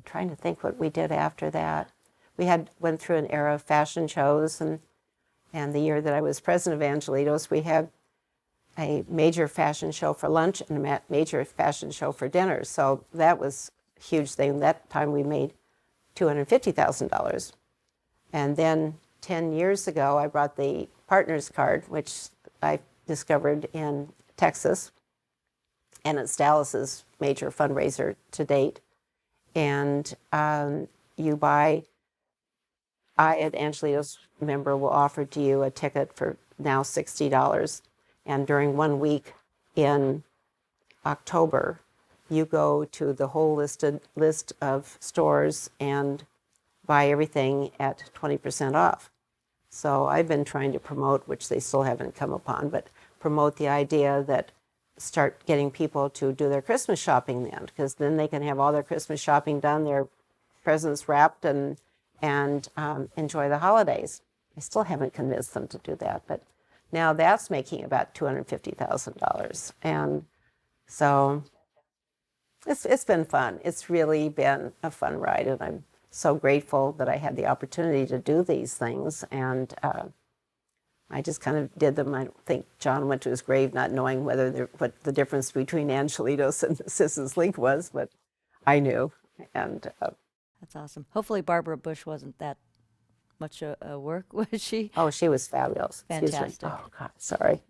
trying to think what we did after that. We went through an era of fashion shows, and the year that I was president of Angelitos, we had a major fashion show for lunch and a major fashion show for dinner. So that was a huge thing. That time we made $250,000. And then 10 years ago, I brought the partners card, which I discovered in Texas, and it's Dallas's major fundraiser to date. And I at Angelitos member will offer to you a ticket for now $60. And during 1 week in October, you go to the whole list of stores and buy everything at 20% off. So I've been trying to promote, which they still haven't come upon, but promote the idea that start getting people to do their Christmas shopping then, because then they can have all their Christmas shopping done, their presents wrapped, and enjoy the holidays. I still haven't convinced them to do that, but now that's making about $250,000. And so it's been fun. It's really been a fun ride, and I'm so grateful that I had the opportunity to do these things. And I just kind of did them. I think John went to his grave not knowing what the difference between Angelitos and Assistance League was, but I knew. And that's awesome. Hopefully Barbara Bush wasn't that much a work, was she? oh, she was fabulous. Fantastic. Excuse me. Oh, God, sorry.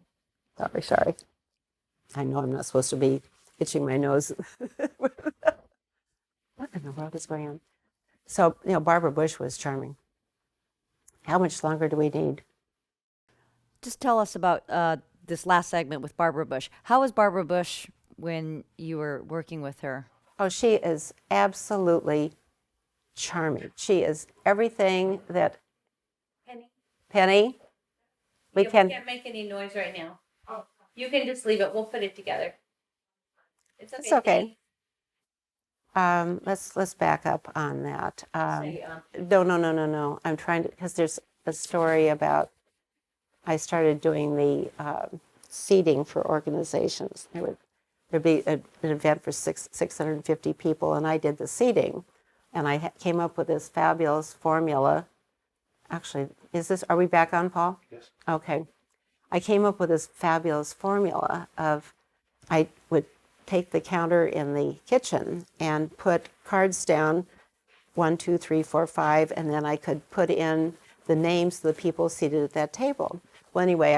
I know I'm not supposed to be itching my nose. What in the world is going on? So, Barbara Bush was charming. How much longer do we need? Just tell us about this last segment with Barbara Bush. How was Barbara Bush when you were working with her? Oh, she is absolutely charming. She is everything that Penny. We can't make any noise right now. You can just leave it. We'll put it together. It's okay. It's okay. Let's back up on that. No. I'm trying to, because there's a story about I started doing the seating for organizations. There'd be an event for 650 people, and I did the seating, and I came up with this fabulous formula. Actually, are we back on, Paul? Yes. Okay. I came up with this fabulous formula of, I would take the counter in the kitchen and put cards down, 1, 2, 3, 4, 5, and then I could put in the names of the people seated at that table. Well, anyway,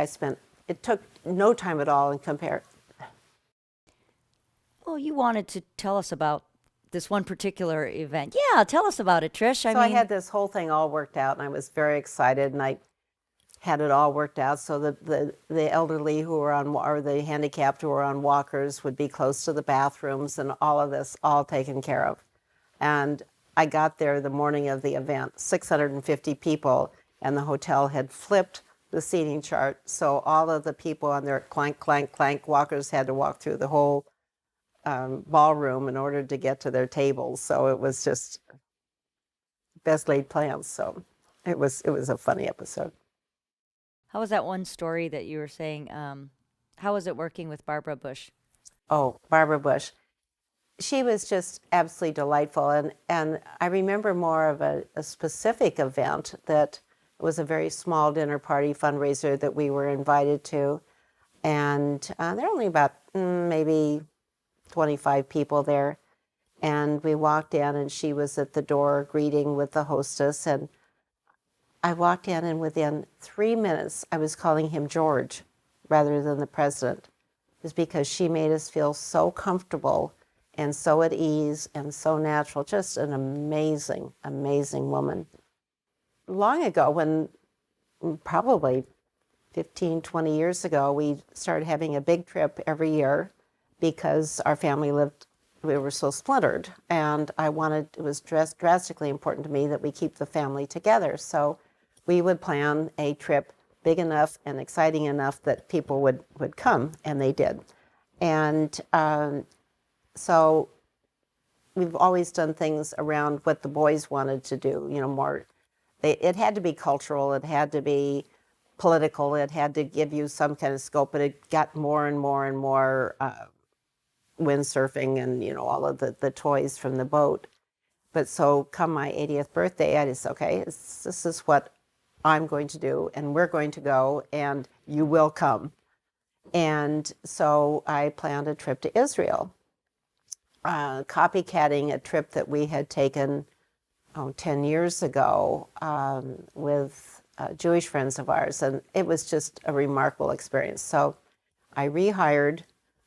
it took no time at all in compare. Well, you wanted to tell us about this one particular event. Yeah, tell us about it, Trish. I had this whole thing all worked out, and I was very excited, and I had it all worked out so that the elderly who were or the handicapped who were on walkers would be close to the bathrooms, and all of this all taken care of. And I got there the morning of the event, 650 people, and the hotel had flipped the seating chart, so all of the people on their clank, clank, clank walkers had to walk through the whole ballroom in order to get to their tables. So it was just best laid plans. So it was a funny episode. How was that one story that you were saying? How was it working with Barbara Bush? Oh, Barbara Bush. She was just absolutely delightful. And I remember more of a specific event that was a very small dinner party fundraiser that we were invited to. And there were only about maybe 25 people there. And we walked in, and she was at the door greeting with the hostess. And I walked in, and within 3 minutes, I was calling him George rather than the president. It's because she made us feel so comfortable and so at ease and so natural. Just an amazing, amazing woman. Long ago, when probably 15, 20 years ago, we started having a big trip every year because our family we were so splintered. And it was drastically important to me that we keep the family together. So we would plan a trip big enough and exciting enough that people would come, and they did. And so we've always done things around what the boys wanted to do, more. It had to be cultural, it had to be political, it had to give you some kind of scope, but it got more and more and more windsurfing and, all of the toys from the boat. But so come my 80th birthday, I just said, okay, this is what I'm going to do, and we're going to go, and you will come. And so I planned a trip to Israel, copycatting a trip that we had taken 10 years ago with Jewish friends of ours, and it was just a remarkable experience. So I rehired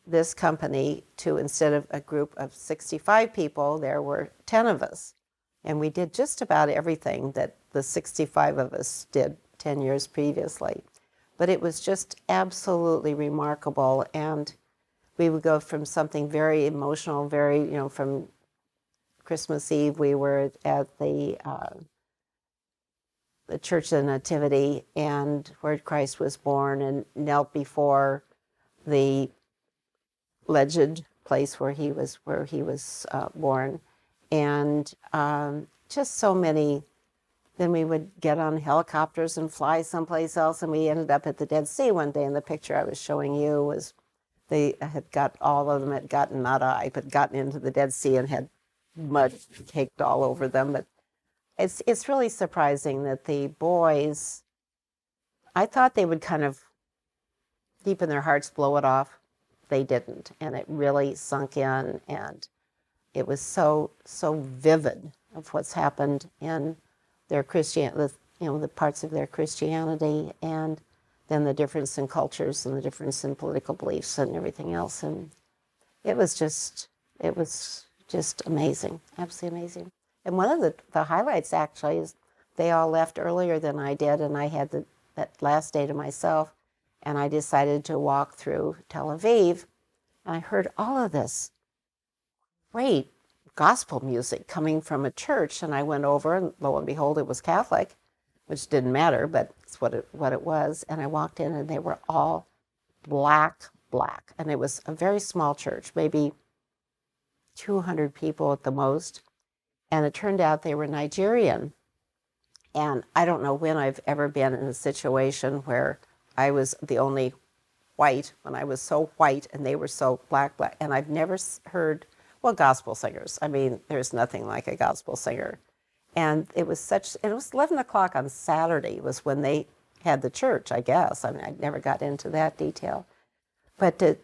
this company to, instead of a group of 65 people, there were 10 of us. And we did just about everything that the 65 of us did 10 years previously. But it was just absolutely remarkable. And we would go from something very emotional, from Christmas Eve, we were at the Church of the Nativity, and where Christ was born, and knelt before the alleged place where he was born, and just so many. Then we would get on helicopters and fly someplace else, and we ended up at the Dead Sea one day. And the picture I was showing you was all of them had gotten, not I, but gotten into the Dead Sea and had mud caked all over them. But it's really surprising that the boys, I thought they would kind of deep in their hearts blow it off. They didn't, and it really sunk in, and it was so vivid of what's happened in their the parts of their Christianity, and then the difference in cultures and the difference in political beliefs and everything else. And it was just amazing, absolutely amazing. And one of the highlights actually is they all left earlier than I did, and I had that last day to myself. And I decided to walk through Tel Aviv, and I heard all of this great gospel music coming from a church. And I went over, and lo and behold, it was Catholic, which didn't matter, but it's what it was. And I walked in, and they were all black. And it was a very small church, maybe 200 people at the most. And it turned out they were Nigerian. And I don't know when I've ever been in a situation where I was the only white, when I was so white and they were so black. And I've never heard, well, gospel singers. I mean, there's nothing like a gospel singer. And it was 11 o'clock on Saturday was when they had the church, I guess. I mean, I never got into that detail. But to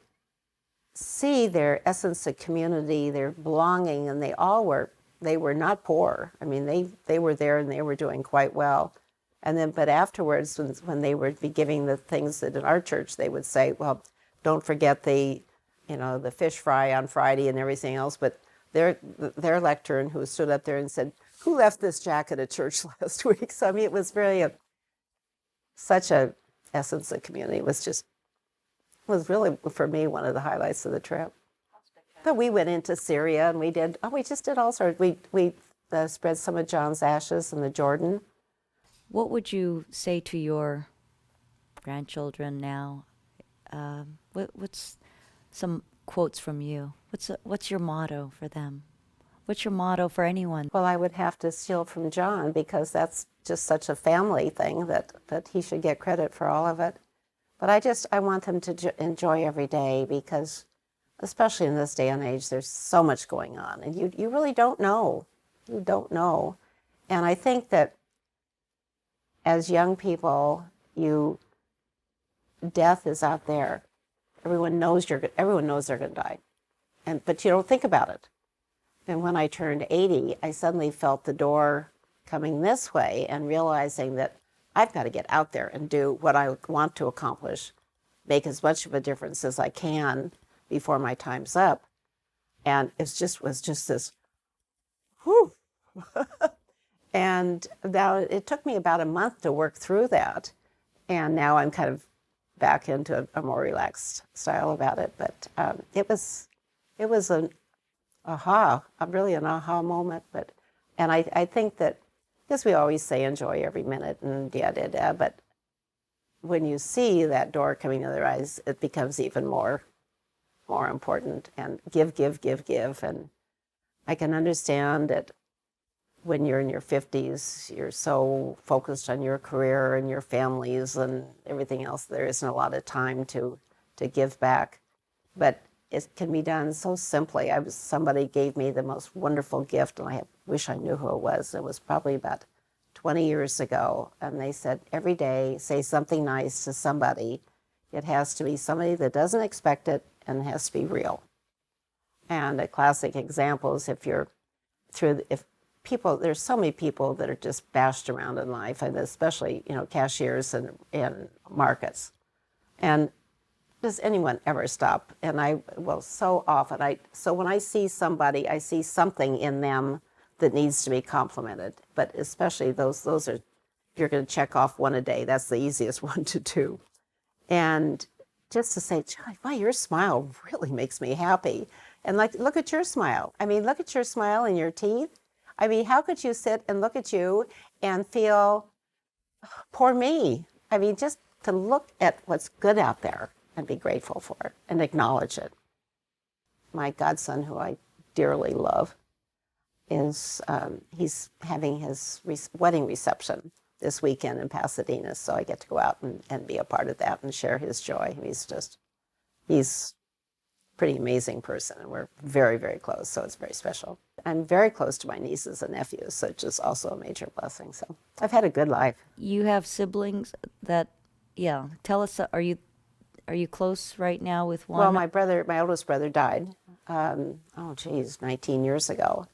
see their essence of community, their belonging, and they were not poor. I mean, they were there and they were doing quite well. And then, but afterwards, when they would be giving the things that in our church, they would say, well, don't forget the fish fry on Friday and everything else. But their lectern who stood up there and said, who left this jacket at church last week? So, I mean, it was such a essence of community. It was really, for me, one of the highlights of the trip. But we went into Syria and we just did all sorts. We spread some of John's ashes in the Jordan. What would you say to your grandchildren now? What's some quotes from you? What's your motto for them? What's your motto for anyone? Well, I would have to steal from John because that's just such a family thing that he should get credit for all of it. But I want them to enjoy every day because, especially in this day and age, there's so much going on and you really don't know. You don't know. And I think that as young people, death is out there. Everyone knows they're going to die. But you don't think about it. And when I turned 80, I suddenly felt the door coming this way and realizing that I've got to get out there and do what I want to accomplish, make as much of a difference as I can before my time's up. And it was just this, whew. And now it took me about a month to work through that. And now I'm kind of back into a more relaxed style about it. But it was really an aha moment. And I think that, because we always say enjoy every minute and but when you see that door coming to their eyes, it becomes even more important. And give. And I can understand that when you're in your 50s, you're so focused on your career and your families and everything else, there isn't a lot of time to give back. But it can be done so simply. Somebody gave me the most wonderful gift, and I wish I knew who it was. It was probably about 20 years ago, and they said, every day, say something nice to somebody. It has to be somebody that doesn't expect it, and it has to be real. And a classic example is there's so many people that are just bashed around in life, and especially, cashiers and markets. And does anyone ever stop? And so often, so when I see somebody, I see something in them that needs to be complimented. But especially those are, you're going to check off one a day. That's the easiest one to do. And just to say, wow, your smile really makes me happy. And look at your smile. I mean, look at your smile and your teeth. I mean, how could you sit and look at you and feel, poor me? I mean, just to look at what's good out there and be grateful for it and acknowledge it. My godson, who I dearly love, he's having his wedding reception this weekend in Pasadena, so I get to go out and be a part of that and share his joy. He's a pretty amazing person, and we're very, very close, so it's very special. I'm very close to my nieces and nephews, so it's just also a major blessing. So I've had a good life. You have siblings that, tell us, are you close right now with one? Well, my oldest brother died, 19 years ago.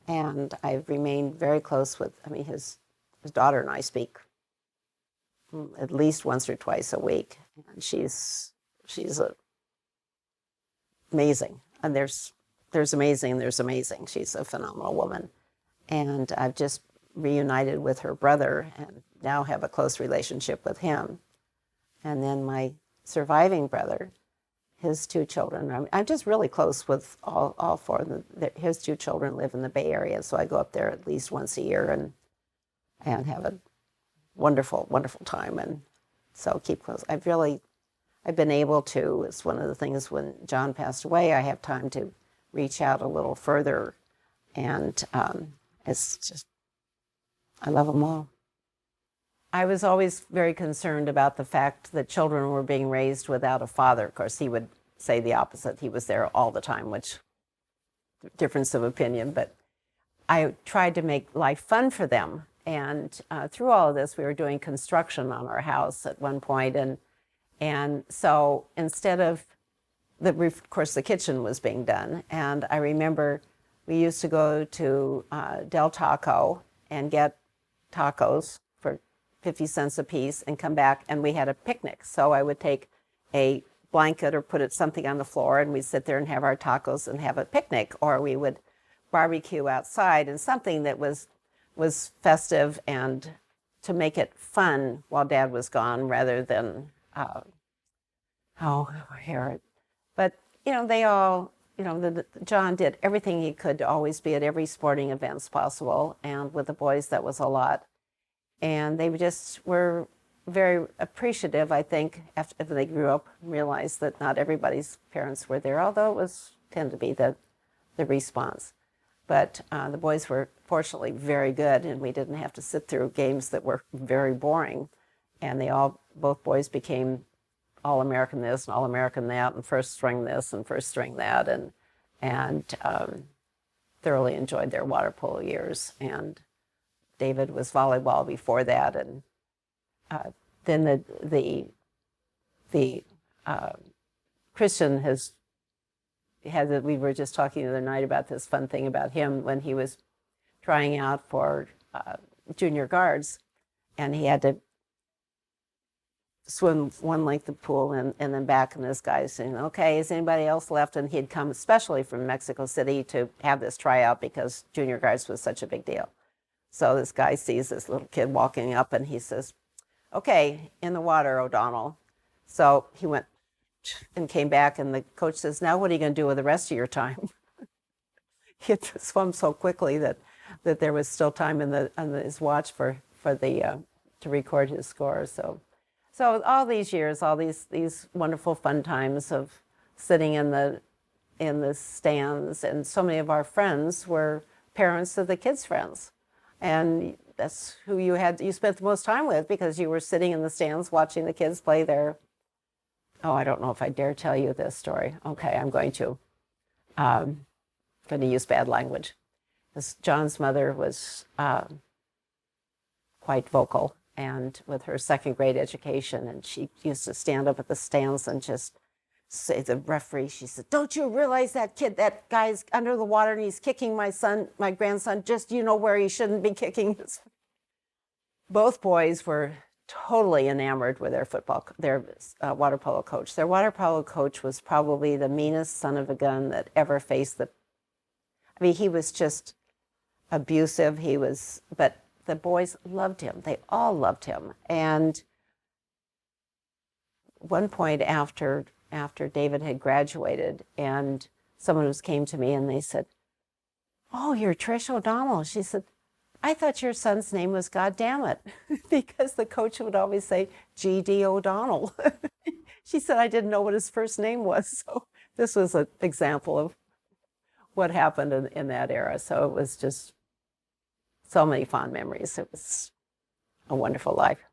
And I've remained very close with, his daughter and I speak at least once or twice a week. And she's amazing. And there's amazing and there's amazing. She's a phenomenal woman. And I've just reunited with her brother and now have a close relationship with him. And then my surviving brother, his two children, I'm just really close with all four of them. His two children live in the Bay Area, so I go up there at least once a year and have a wonderful, wonderful time. And so keep close. I've been able to, it's one of the things when John passed away, I have time to reach out a little further. And it's just, I love them all. I was always very concerned about the fact that children were being raised without a father. Of course, he would say the opposite. He was there all the time, which, difference of opinion. But I tried to make life fun for them. And through all of this, we were doing construction on our house at one point. And so instead of, of course, the kitchen was being done. And I remember we used to go to Del Taco and get tacos for 50 cents a piece and come back, and we had a picnic. So I would take a blanket or put something on the floor, and we'd sit there and have our tacos and have a picnic. Or we would barbecue outside, and something that was festive and to make it fun while Dad was gone rather than, But, they all, John did everything he could to always be at every sporting events possible. And with the boys, that was a lot. And they just were very appreciative, I think, after they grew up, and realized that not everybody's parents were there, although it tended to be the response. But the boys were fortunately very good, and we didn't have to sit through games that were very boring. And both boys became All-American this and All-American that, and first string this and first string that, and thoroughly enjoyed their water polo years. And David was volleyball before that, and then the Christian we were just talking the other night about this fun thing about him when he was trying out for junior guards, and he had to swim one length of pool and then back, and this guy's saying, okay, is anybody else left? And he'd come especially from Mexico City to have this tryout because junior guards was such a big deal. So this guy sees this little kid walking up, and he says, okay, in the water, O'Donnell. So he went and came back, and the coach says, now what are you going to do with the rest of your time? He had swum so quickly that there was still time on his watch for to record his score. So all these years, all these wonderful fun times of sitting in the stands, and so many of our friends were parents of the kids' friends. And that's who you spent the most time with, because you were sitting in the stands watching the kids play their, I don't know if I dare tell you this story. Okay, I'm going to use bad language. Because John's mother was quite vocal, and with her second grade education, and she used to stand up at the stands and just say to the referee, she said, don't you realize that guy's under the water and he's kicking my grandson, just where he shouldn't be kicking his. Both boys were totally enamored with their water polo coach. Their water polo coach was probably the meanest son of a gun that ever faced he was just abusive. But the boys loved him. They all loved him. And one point after David had graduated, and someone came to me and they said, oh, you're Trish O'Donnell. She said, I thought your son's name was God damn it, because the coach would always say G.D. O'Donnell. She said, I didn't know what his first name was. So this was an example of what happened in that era. So it was just so many fond memories. It was a wonderful life.